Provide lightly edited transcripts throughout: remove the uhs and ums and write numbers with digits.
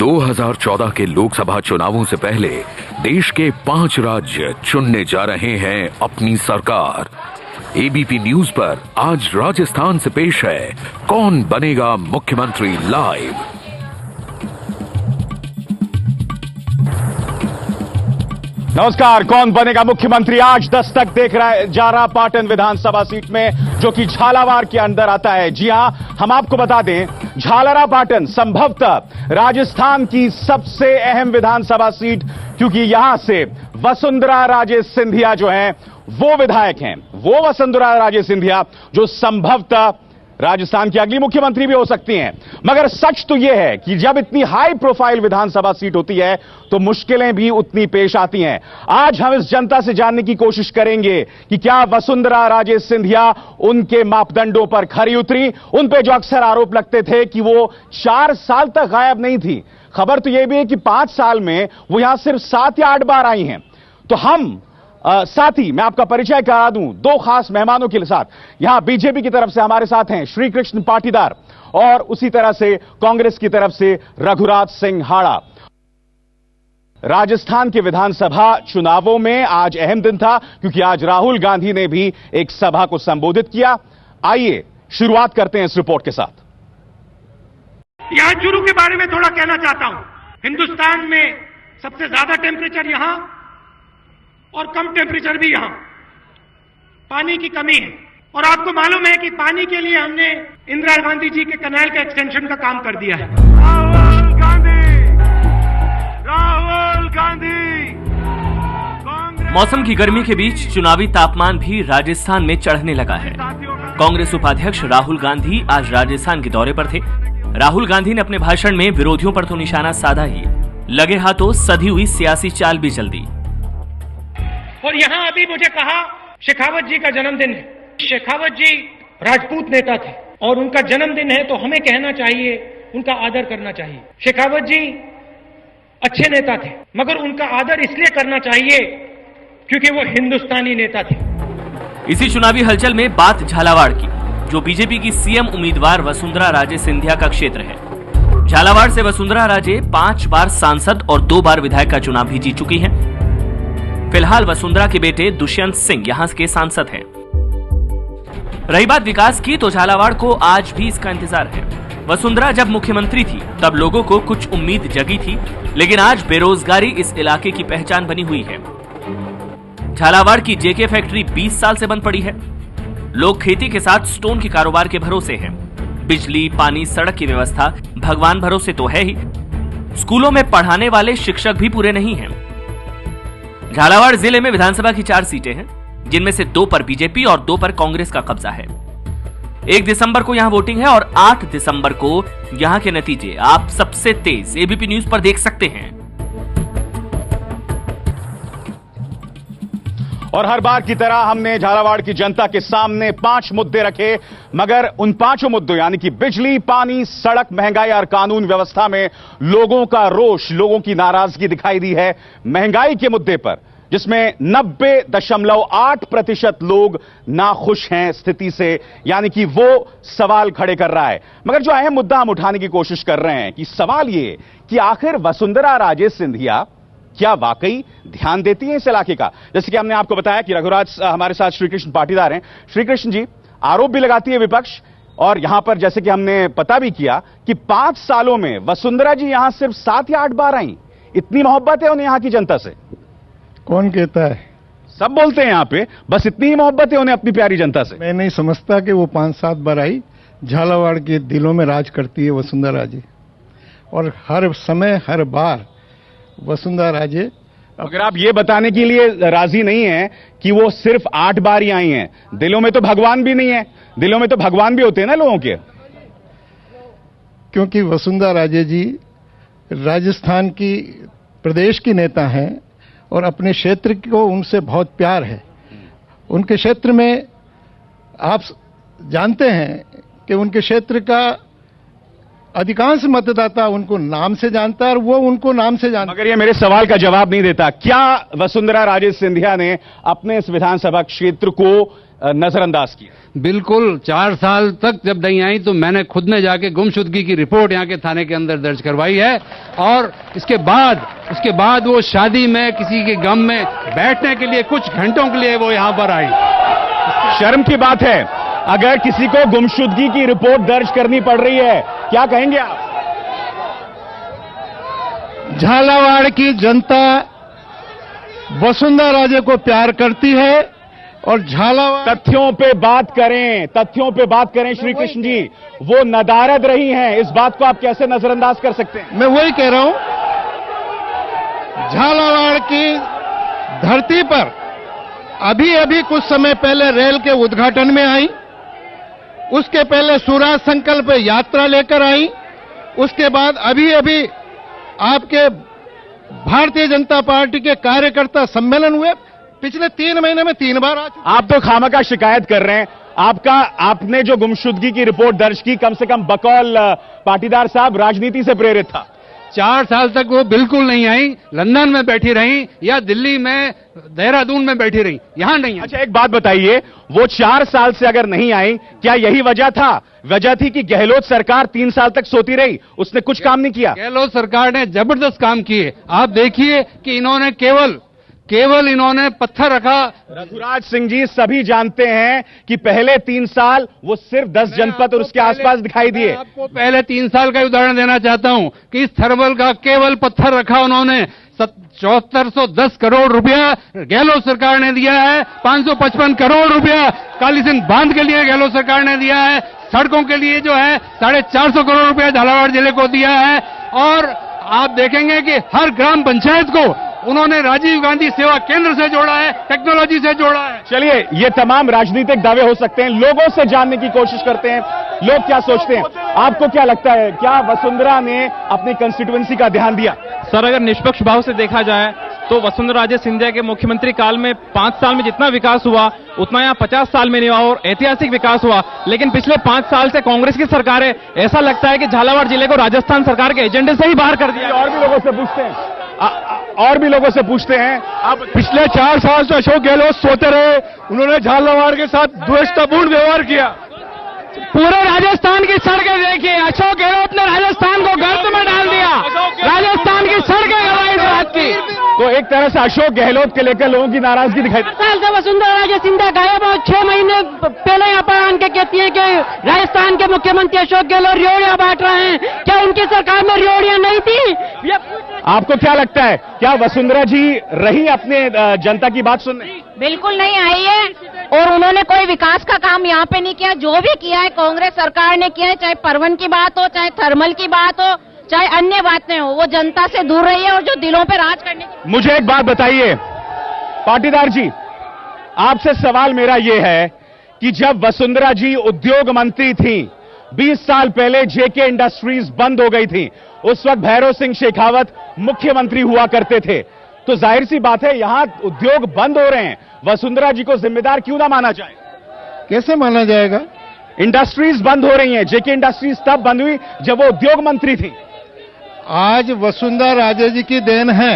2014 के लोकसभा चुनावों से पहले देश के 5 राज्य चुनने जा रहे हैं अपनी सरकार। एबीपी न्यूज पर आज राजस्थान से पेश है कौन बनेगा मुख्यमंत्री लाइव। नमस्कार। कौन बनेगा मुख्यमंत्री आज दस्तक जा रहा पाटन विधानसभा सीट में, जो कि झालावाड़ के अंदर आता है। जी हां, हम आपको बता दें, झालरा पाटन संभवतः राजस्थान की सबसे अहम विधानसभा सीट, क्योंकि यहां से वसुंधरा राजे सिंधिया जो हैं वो विधायक हैं। वो वसुंधरा राजे सिंधिया जो संभवतः राजस्थान की अगली मुख्यमंत्री भी हो सकती हैं। मगर सच तो यह है कि जब इतनी हाई प्रोफाइल विधानसभा सीट होती है तो मुश्किलें भी उतनी पेश आती हैं। आज हम इस जनता से जानने की कोशिश करेंगे कि क्या वसुंधरा राजे सिंधिया उनके मापदंडों पर खरी उतरी। उन पे जो अक्सर आरोप लगते थे कि वो 4 साल तक गायब नहीं थी, खबर तो यह भी है कि 5 साल में वो यहां सिर्फ 7 या 8 बार आई हैं। तो हम साथ ही मैं आपका परिचय करा दूं 2 खास मेहमानों के साथ। यहां बीजेपी की तरफ से हमारे साथ हैं श्री कृष्ण पाटीदार और उसी तरह से कांग्रेस की तरफ से रघुराज सिंह हाड़ा। राजस्थान के विधानसभा चुनावों में आज अहम दिन था, क्योंकि आज राहुल गांधी ने भी एक सभा को संबोधित किया। आइए शुरुआत करते हैं इस रिपोर्ट के साथ। यहां चूरू के बारे में थोड़ा कहना चाहता हूं। हिंदुस्तान में सबसे ज्यादा टेम्परेचर यहां और कम टेम्परेचर भी यहां। पानी की कमी है और आपको मालूम है कि पानी के लिए हमने इंदिरा गांधी जी के कैनाल के एक्सटेंशन का काम कर दिया है। राहुल गांधी मौसम की गर्मी के बीच चुनावी तापमान भी राजस्थान में चढ़ने लगा है। कांग्रेस उपाध्यक्ष राहुल गांधी आज राजस्थान के दौरे पर थे। राहुल गांधी ने अपने भाषण में विरोधियों पर तो निशाना साधा ही, लगे हाथों सधी हुई सियासी चाल भी चल दी। और यहां अभी मुझे कहा शेखावत जी का जन्मदिन है। शेखावत जी राजपूत नेता थे और उनका जन्मदिन है तो हमें कहना चाहिए, उनका आदर करना चाहिए। शेखावत जी अच्छे नेता थे, मगर उनका आदर इसलिए करना चाहिए क्योंकि वो हिंदुस्तानी नेता थे। इसी चुनावी हलचल में बात झालावाड़ की, जो बीजेपी की सीएम उम्मीदवार वसुंधरा राजे सिंधिया का क्षेत्र है। झालावाड़ से वसुंधरा राजे 5 बार सांसद और 2 बार विधायक का चुनाव भी जीत चुकी हैं। फिलहाल वसुंधरा के बेटे दुष्यंत सिंह यहां के सांसद हैं। रही बात विकास की, तो झालावाड़ को आज भी इसका इंतजार है। वसुंधरा जब मुख्यमंत्री थी तब लोगों को कुछ उम्मीद जगी थी, लेकिन आज बेरोजगारी इस इलाके की पहचान बनी हुई है। झालावाड़ की जेके फैक्ट्री 20 साल से बंद पड़ी है। लोग खेती के साथ स्टोन के कारोबार के भरोसे हैं। बिजली, पानी, सड़क की व्यवस्था भगवान भरोसे तो है ही। स्कूलों में पढ़ाने वाले शिक्षक भी पूरे नहीं हैं। झालावाड़ जिले में विधानसभा की 4 सीटें हैं, जिनमें से 2 पर बीजेपी और 2 पर कांग्रेस का कब्जा है। 1 दिसंबर को यहां वोटिंग है और 8 दिसंबर को यहां के नतीजे आप सबसे तेज एबीपी न्यूज पर देख सकते हैं। और हर बार की तरह हमने झालावाड़ की जनता के सामने 5 मुद्दे रखे, मगर उन 5 मुद्दों यानी कि बिजली, पानी, सड़क, महंगाई और कानून व्यवस्था में लोगों का रोष, लोगों की नाराजगी दिखाई दी है। महंगाई के मुद्दे पर, जिसमें 90.8% लोग नाखुश हैं स्थिति से, यानी कि वो सवाल खड़े कर रहा है। मगर जो अहम मुद्दा हम उठाने की कोशिश कर रहे हैं कि सवाल ये कि आखिर वसुंधरा राजे सिंधिया क्या वाकई ध्यान देती है इस इलाके का। जैसे कि हमने आपको बताया कि रघुराज हमारे साथ श्री कृष्ण पाटीदार हैं। श्री कृष्ण जी, आरोप भी लगाती है विपक्ष, और यहां पर जैसे कि हमने पता भी किया कि 5 सालों में वसुंधरा जी यहां सिर्फ 7 या 8 बार आई। इतनी मोहब्बत है उन्हें यहां की जनता से? कौन कहता है? सब बोलते हैं यहां पे, बस इतनी ही मोहब्बत है उन्हें अपनी प्यारी जनता से। मैं नहीं समझता कि वो 5-7 बार आई। झालावाड़ के दिलों में राज करती है वसुंधरा जी, और हर समय हर बार वसुंधरा राजे। अगर आप ये बताने के लिए राजी नहीं है कि वो सिर्फ 8 बार ही आई हैं, दिलों में तो भगवान भी नहीं है। दिलों में तो भगवान भी होते हैं ना लोगों के। क्योंकि वसुंधरा राजे जी राजस्थान की प्रदेश की नेता हैं और अपने क्षेत्र को उनसे बहुत प्यार है। उनके क्षेत्र में आप जानते हैं कि उनके क्षेत्र का अधिकांश मतदाता उनको नाम से जानता है और वो उनको नाम से जानता है। मगर ये मेरे सवाल का जवाब नहीं देता। क्या वसुंधरा राजे सिंधिया ने अपने इस विधानसभा क्षेत्र को नजरअंदाज किया? बिल्कुल। 4 साल तक जब नहीं आई तो मैंने खुद ने जाके गुमशुदगी की रिपोर्ट यहाँ के थाने के अंदर दर्ज करवाई है, और उसके बाद वो शादी में किसी के गम में बैठने के लिए कुछ घंटों के लिए वो यहाँ पर आई। शर्म की बात है, अगर किसी को गुमशुदगी की रिपोर्ट दर्ज करनी पड़ रही है, क्या कहेंगे आप? झालावाड़ की जनता वसुंधरा राजे को प्यार करती है और झालावाड़ तथ्यों पे बात करें श्री कृष्ण जी। वो नदारद रही हैं, इस बात को आप कैसे नजरअंदाज कर सकते हैं? मैं वही कह रहा हूं, झालावाड़ की धरती पर अभी कुछ समय पहले रेल के उद्घाटन में आई, उसके पहले स्वराज संकल्प यात्रा लेकर आई, उसके बाद अभी आपके भारतीय जनता पार्टी के कार्यकर्ता सम्मेलन हुए। पिछले 3 महीने में 3 बार आ चुके। आप तो खामखा शिकायत कर रहे हैं। आपने जो गुमशुदगी की रिपोर्ट दर्ज की, कम से कम बकौल पाटीदार साहब राजनीति से प्रेरित था। 4 साल तक वो बिल्कुल नहीं आई, लंदन में बैठी रही या दिल्ली में देहरादून में बैठी रही, यहां नहीं आई। अच्छा, एक बात बताइए, वो 4 साल से अगर नहीं आई, क्या यही वजह था? वजह थी कि गहलोत सरकार 3 साल तक सोती रही, उसने कुछ काम नहीं किया? गहलोत सरकार ने जबरदस्त काम किए। आप देखिए कि इन्होंने केवल इन्होंने पत्थर रखा। रघुराज सिंह जी, सभी जानते हैं कि पहले 3 साल वो सिर्फ 10 जनपद और उसके आसपास दिखाई दिए। आपको पहले 3 साल का उदाहरण देना चाहता हूं कि इस थर्मल का केवल पत्थर रखा उन्होंने। 7410 करोड़ रुपया गहलोत सरकार ने दिया है, 555 करोड़ रुपया काली सिंध बांध के लिए गहलोत सरकार ने दिया है, सड़कों के लिए जो है 450 करोड़ रुपया झालावाड़ जिले को दिया है, और आप देखेंगे कि हर ग्राम पंचायत को उन्होंने राजीव गांधी सेवा केंद्र से जोड़ा है, टेक्नोलॉजी से जोड़ा है। चलिए, ये तमाम राजनीतिक दावे हो सकते हैं, लोगों से जानने की कोशिश करते हैं लोग क्या सोचते हैं। आपको क्या लगता है, क्या वसुंधरा ने अपनी कंस्टिट्यूएंसी का ध्यान दिया? सर, अगर निष्पक्ष भाव से देखा जाए तो वसुंधरा राजे सिंधिया के मुख्यमंत्री काल में 5 साल में जितना विकास हुआ उतना यहाँ 50 साल में नहीं हुआ, और ऐतिहासिक विकास हुआ। लेकिन पिछले 5 साल से कांग्रेस की सरकार है, ऐसा लगता है कि झालावाड़ जिले को राजस्थान सरकार के एजेंडे से ही बाहर कर दिया। और भी लोगों से पूछते हैं अब पिछले 4 साल से अशोक गहलोत सोते रहे, उन्होंने झालावाड़ के साथ द्वेषतापूर्ण व्यवहार किया। पूरे राजस्थान की सड़कें देखिए, अशोक गहलोत ने राजस्थान को गर्त में डाल दिया। राजस्थान की सड़कें गवाई इस बात की। तो एक तरह से अशोक गहलोत के लेकर लोगों की नाराजगी दिखाई। साल से वसुंधरा राजे सिंधिया गायब और 6 महीने पहले यहाँ पर आन के कहती है कि राजस्थान के मुख्यमंत्री अशोक गहलोत रियोड़ियां बांट रहे हैं। क्या उनकी सरकार में रियोड़ियां नहीं थी? आपको क्या लगता है, क्या वसुंधरा जी रही अपने जनता की बात सुनने? बिल्कुल नहीं आई है, और उन्होंने कोई विकास का काम यहाँ पे नहीं किया। जो भी किया है कांग्रेस सरकार ने किया है, चाहे परवन की बात हो, चाहे थर्मल की बात हो, चाहे अन्य बातें हो, वो जनता से दूर रही है और जो दिलों पे राज करने की। मुझे एक बात बताइए पाटीदार जी, आपसे सवाल मेरा ये है कि जब वसुंधरा जी उद्योग मंत्री थी, 20 साल पहले जेके इंडस्ट्रीज बंद हो गई थी, उस वक्त भैरव सिंह शेखावत मुख्यमंत्री हुआ करते थे, तो जाहिर सी बात है यहां उद्योग बंद हो रहे हैं, वसुंधरा जी को जिम्मेदार क्यों ना माना जाए? कैसे माना जाएगा? इंडस्ट्रीज बंद हो रही हैं, जेके इंडस्ट्रीज तब बंद हुई जब वो उद्योग मंत्री थी। आज वसुंधरा राजे जी की देन है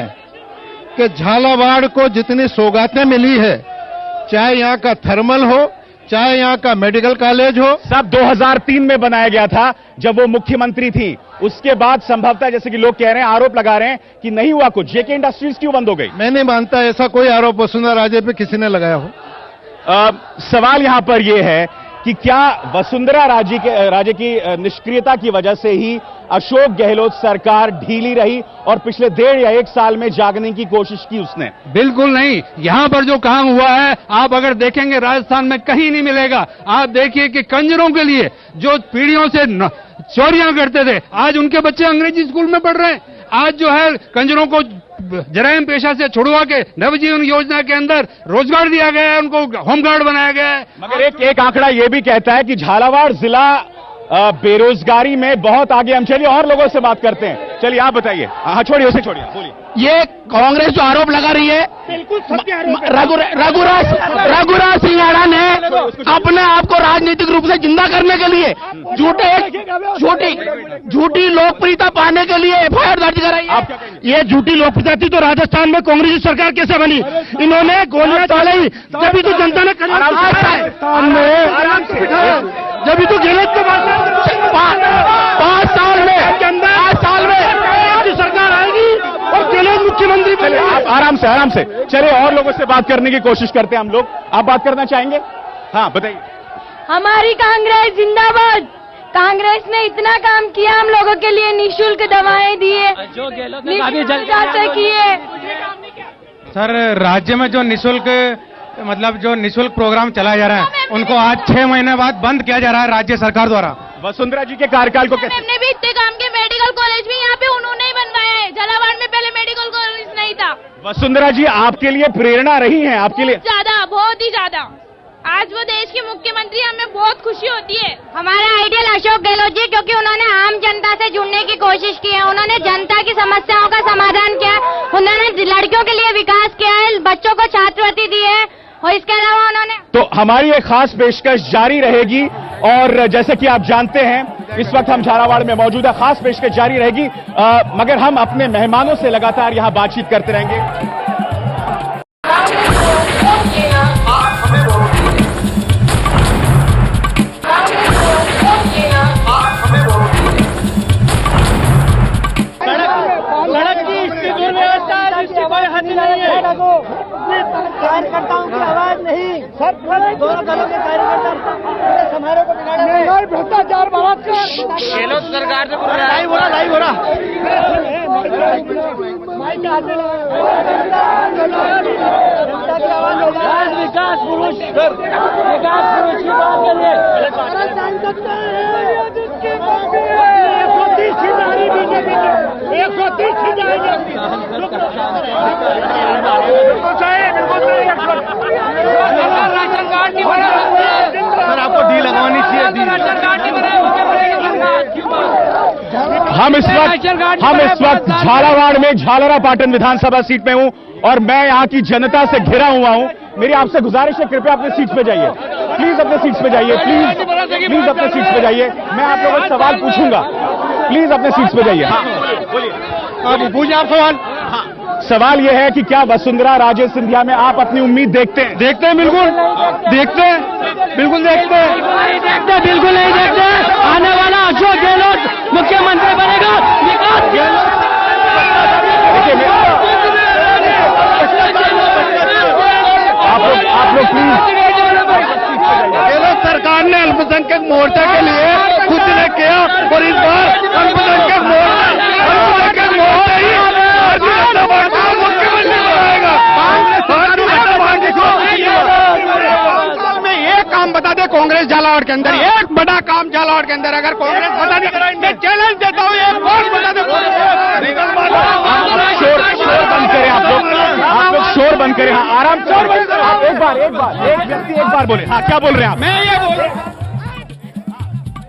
कि झालावाड़ को जितनी सौगातें मिली है, चाहे यहाँ का थर्मल हो, चाहे यहाँ का मेडिकल कॉलेज हो, सब 2003 में बनाया गया था जब वो मुख्यमंत्री थी। उसके बाद संभवतः, जैसे कि लोग कह रहे हैं, आरोप लगा रहे हैं कि नहीं हुआ कुछ, जेके इंडस्ट्रीज क्यों बंद हो गई? मैं नहीं मानता ऐसा कोई आरोप वसुंधरा राजे पे किसी ने लगाया हो। सवाल यहां पर यह है कि क्या वसुंधरा राजे की निष्क्रियता की वजह से ही अशोक गहलोत सरकार ढीली रही और पिछले 1.5 या 1 साल में जागने की कोशिश की उसने? बिल्कुल नहीं। यहां पर जो काम हुआ है, आप अगर देखेंगे राजस्थान में कहीं नहीं मिलेगा। आप देखिए कि कंजरों के लिए जो पीढ़ियों से चोरियां करते थे, आज उनके बच्चे अंग्रेजी स्कूल में पढ़ रहे हैं। आज जो है कंजरों को जराइम पेशा से छुड़वा के नवजीवन योजना के अंदर रोजगार दिया गया है, उनको होमगार्ड बनाया गया है। मगर एक आंकड़ा यह भी कहता है कि झालावाड़ जिला बेरोजगारी में बहुत आगे। हम चलिए और लोगों से बात करते हैं। चलिए आप बताइए। हाँ, छोड़िए उसे, छोड़िए, बोलिए। ये कांग्रेस जो आरोप लगा रही है, बिल्कुल सत्य आरोप है। रघुराज सिंह राणा ने अपने आप को राजनीतिक रूप से जिंदा करने के लिए झूठी लोकप्रियता पाने के लिए एफआईआर दर्ज कराई। ये झूठी लोकप्रियता थी तो राजस्थान में कांग्रेस की सरकार कैसे बनी? इन्होंने गोलियां चलाई, जब तो जनता ने जब तो गलत के बाद 5 साल में सरकार आएगी और गलत मुख्यमंत्री बने। आप आराम से चलिए और लोगों से बात करने की कोशिश करते हैं हम लोग। आप बात करना चाहेंगे? हाँ बताइए। हमारी कांग्रेस जिंदाबाद। कांग्रेस ने इतना काम किया, हम लोगों के लिए निःशुल्क दवाएं दिए, जांचें किए। सर, राज्य में जो निःशुल्क प्रोग्राम चलाया जा रहा है उनको आज 6 महीने बाद बंद किया जा रहा है राज्य सरकार द्वारा। वसुंधरा जी के कार्यकाल को कैसे? हमने भी इतने काम के मेडिकल कॉलेज भी यहाँ पे उन्होंने ही बनवाया है। झालावाड़ में पहले मेडिकल कॉलेज नहीं था। वसुंधरा जी आपके लिए प्रेरणा रही है, आपके लिए बहुत ही ज्यादा। आज वो देश के मुख्यमंत्री, हमें बहुत खुशी होती है। हमारा आइडियल अशोक गहलोत जी, क्योंकि उन्होंने आम जनता से जुड़ने की कोशिश की है, उन्होंने जनता की समस्याओं का समाधान किया, उन्होंने लड़कियों के लिए विकास किया है, बच्चों को छात्रवृत्ति दी है और इसके अलावा उन्होंने। तो हमारी एक खास पेशकश जारी रहेगी और जैसे कि आप जानते हैं इस वक्त हम झालावाड़ में मौजूद है, खास पेशकश जारी रहेगी मगर हम अपने मेहमानों से लगातार यहां बातचीत करते रहेंगे। कार्यकर्ताओं की आवाज नहीं, सर दोनों दलों के कार्यकर्ता समारोह को बिगाड़े, भ्रष्टाचार गहलोत सरकार से लाइव हो रहा विकास पुरुष की बात करिए। 130 ही जाएगी। सर आपको डी लगवानी चाहिए। हम इस वक्त झालावाड़ में झालरा पाटन विधानसभा सीट में हूं और मैं यहां की जनता से घिरा हुआ हूं। मेरी आपसे गुजारिश है, कृपया अपने सीट पे जाइए, प्लीज अपने सीट पे जाइए, प्लीज अपने सीट पे जाइए। मैं आप लोगों से सवाल पूछूंगा, प्लीज अपने सीट पे जाइए। हाँ बोलिए, पूछिए आप सवाल। सवाल यह है कि क्या वसुंधरा राजे सिंधिया में आप अपनी उम्मीद देखते हैं? देखते हैं, बिल्कुल देखते हैं, बिल्कुल देखते हैं, बिल्कुल नहीं देखते। आने वाला अशोक गहलोत मुख्यमंत्री बनेगा। आप लोग प्लीज। गहलोत सरकार ने अल्पसंख्यक मोर्चा के लिए कुछ नहीं किया और इस बार अल्पसंख्यक मोर्चा ही मुख्यमंत्री बनाएगा। में एक काम बता दे कांग्रेस झालावाड़ के अंदर, एक बड़ा काम झालावाड़ के अंदर अगर कांग्रेस बता दे, मैं चैलेंज देता हूँ, एक और बता दे। शोर बंद करें आप लोग शोर बंद करें। हाँ आराम से। एक व्यक्ति एक बार बोले। हाँ क्या बोल रहे हैं आप? मैं ये बोल